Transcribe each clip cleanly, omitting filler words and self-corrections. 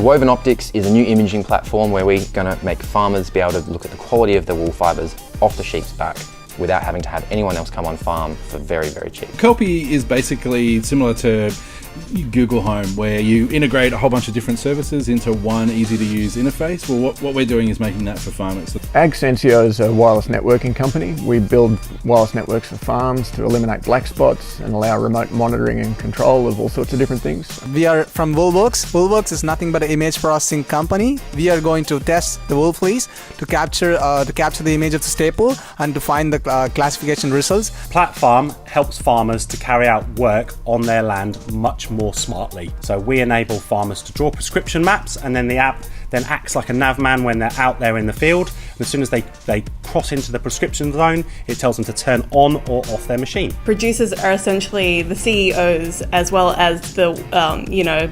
Woven Optics is a new imaging platform where we're going to make farmers be able to look at the quality of the wool fibres off the sheep's back without having to have anyone else come on farm for very, very cheap. Kelpie is basically similar to Google Home, where you integrate a whole bunch of different services into one easy-to-use interface. Well, what we're doing is making that for farmers. AgSensio is a wireless networking company. We build wireless networks for farms to eliminate black spots and allow remote monitoring and control of all sorts of different things. We are from Woolworks. Woolworks is nothing but an image processing company. We are going to test the wool fleece to capture the image of the staple and to find the classification results. Platform helps farmers to carry out work on their land much more smartly. So we enable farmers to draw prescription maps, and then the app then acts like a navman when they're out there in the field. And as soon as they cross into the prescription zone, it tells them to turn on or off their machine. Producers are essentially the CEOs as well as the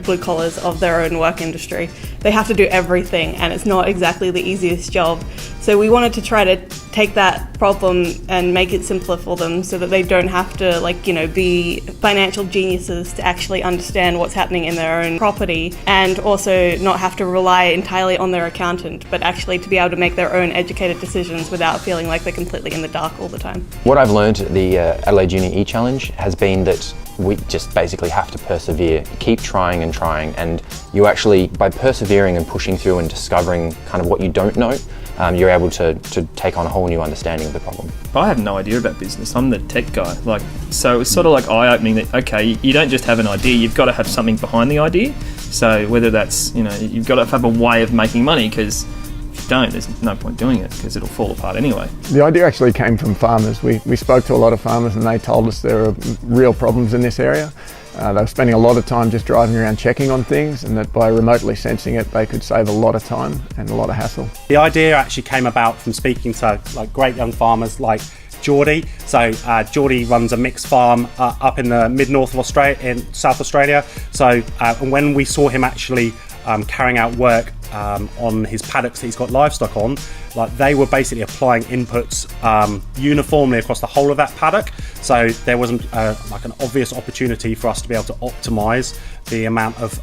blue collars of their own work industry. They have to do everything, and it's not exactly the easiest job. So we wanted to try to take that problem and make it simpler for them so that they don't have to be financial geniuses to actually understand what's happening in their own property, and also not have to rely entirely on their accountant, but actually to be able to make their own educated decisions without feeling like they're completely in the dark all the time. What I've learned at the Adelaide Junior eChallenge has been that we just basically have to persevere, keep trying, and you actually, by persevering and pushing through and discovering kind of what you don't know, you're able to take on a whole new understanding of the problem. I have no idea about business. I'm the tech guy. So it's sort of like eye-opening that, okay, you don't just have an idea, you've got to have something behind the idea. So whether that's, you've got to have a way of making money, because if you don't, there's no point doing it because it'll fall apart anyway. The idea actually came from farmers. We spoke to a lot of farmers and they told us there are real problems in this area. They were spending a lot of time just driving around checking on things, and that by remotely sensing it they could save a lot of time and a lot of hassle. The idea actually came about from speaking to great young farmers like Geordie. So Geordie runs a mixed farm up in the mid-north of Australia, in South Australia. So and when we saw him actually carrying out work on his paddocks that he's got livestock on, they were basically applying inputs uniformly across the whole of that paddock. So there wasn't an obvious opportunity for us to be able to optimise the amount of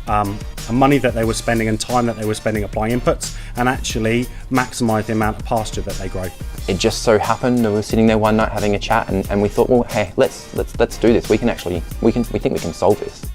money that they were spending and time that they were spending applying inputs, and actually maximise the amount of pasture that they grow. It just so happened that we were sitting there one night having a chat, and we thought, well, hey, let's do this. We think we can solve this.